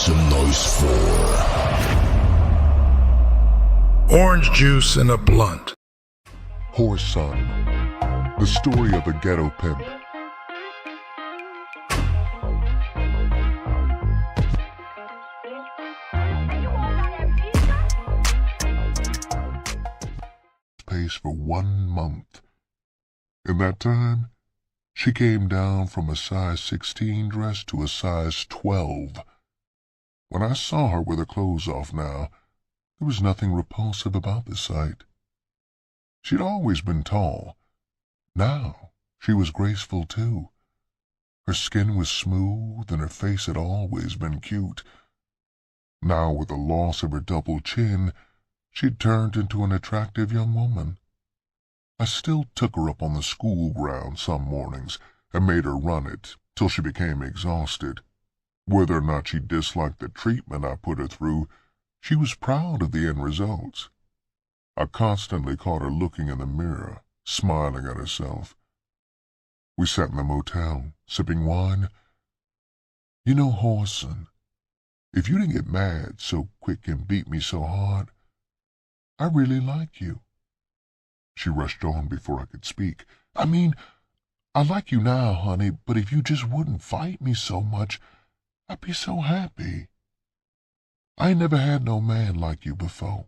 some noise for Orange Juice in a Blunt. Whoreson, the story of a ghetto pimp. Pace for 1 month. In that time, she came down from a size 16 dress to a size 12. When I saw her with her clothes off now, there was nothing repulsive about the sight. She'd always been tall. Now she was graceful too. Her skin was smooth and her face had always been cute. Now, with the loss of her double chin, she'd turned into an attractive young woman. I still took her up on the school ground some mornings and made her run it till she became exhausted. Whether or not she disliked the treatment I put her through, she was proud of the end results. I constantly caught her looking in the mirror, smiling at herself. We sat in the motel, sipping wine. You know, Whoreson, if you didn't get mad so quick and beat me so hard, I really like you. She rushed on before I could speak. I mean, I like you now, honey, but if you just wouldn't fight me so much, I'd be so happy. I ain't never had no man like you before,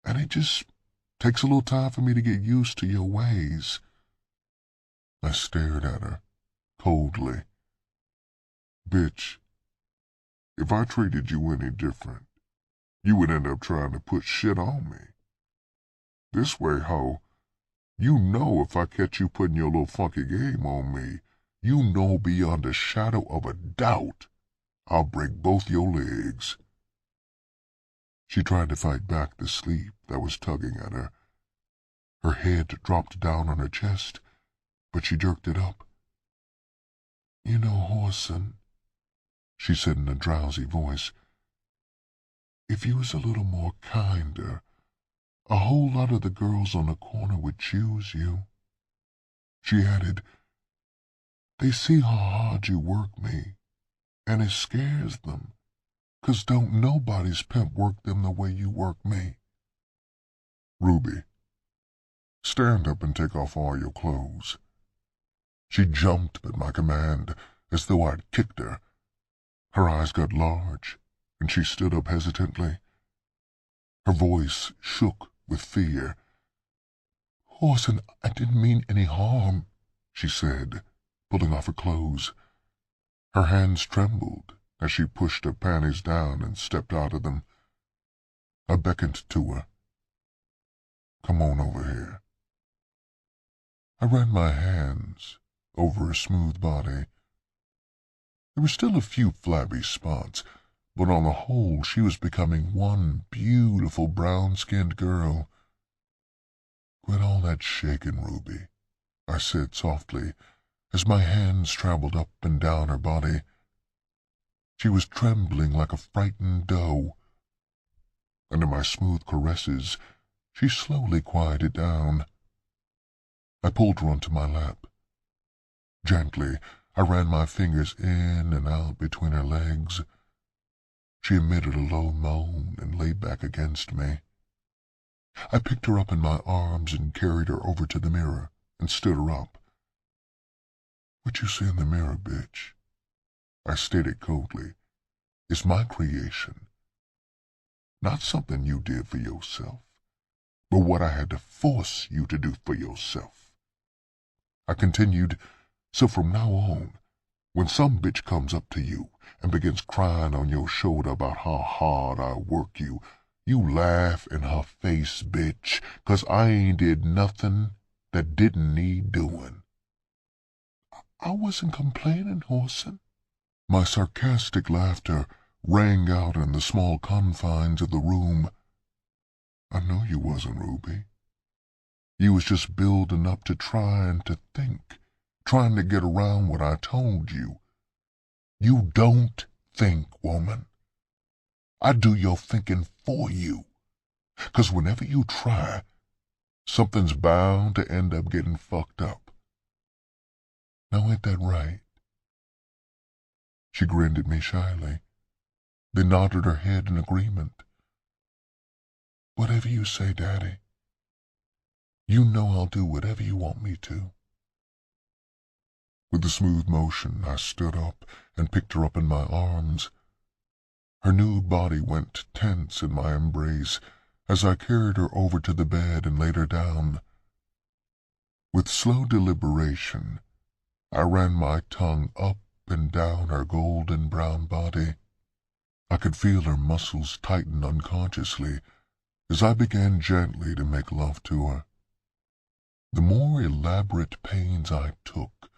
and it just takes a little time for me to get used to your ways. I stared at her, coldly. Bitch, if I treated you any different, you would end up trying to put shit on me. This way, ho, you know if I catch you putting your little funky game on me, you know beyond a shadow of a doubt I'll break both your legs. She tried to fight back the sleep that was tugging at her. Her head dropped down on her chest, but she jerked it up. You know, Whoreson, she said in a drowsy voice, if you was a little more kinder, a whole lot of the girls on the corner would choose you. She added, they see how hard you work me, and it scares them, 'cause don't nobody's pimp work them the way you work me. Ruby, stand up and take off all your clothes. She jumped at my command as though I'd kicked her. Her eyes got large, and she stood up hesitantly. Her voice shook with fear. Whoreson, I didn't mean any harm, she said, pulling off her clothes. Her hands trembled as she pushed her panties down and stepped out of them. I beckoned to her. Come on over here. I ran my hands over her smooth body. There were still a few flabby spots, but on the whole she was becoming one beautiful brown-skinned girl. Quit all that shaking, Ruby, I said softly as my hands traveled up and down her body. She was trembling like a frightened doe. Under my smooth caresses, she slowly quieted down. I pulled her onto my lap. Gently, I ran my fingers in and out between her legs. She emitted a low moan and lay back against me. I picked her up in my arms and carried her over to the mirror and stood her up. What you see in the mirror, bitch, I stated coldly, is my creation. Not something you did for yourself, but what I had to force you to do for yourself. I continued, so from now on, when some bitch comes up to you and begins crying on your shoulder about how hard I work you, you laugh in her face, bitch, 'cause I ain't did nothing that didn't need doing. I wasn't complaining, Whoreson. My sarcastic laughter rang out in the small confines of the room. I know you wasn't, Ruby. You was just building up to trying to think, trying to get around what I told you. You don't think, woman. I do your thinking for you, 'cause whenever you try, something's bound to end up getting fucked up. Now ain't that right? She grinned at me shyly. then nodded her head in agreement. "Whatever you say, Daddy. You know I'll do whatever you want me to." With a smooth motion, I stood up and picked her up in my arms. Her nude body went tense in my embrace as I carried her over to the bed and laid her down. With slow deliberation, I ran my tongue up and down her golden brown body. I could feel her muscles tighten unconsciously as I began gently to make love to her. The more elaborate pains I took,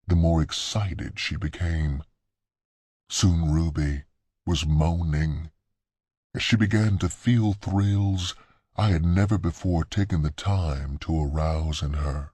the more excited she became. Soon Ruby was moaning as she began to feel thrills I had never before taken the time to arouse in her.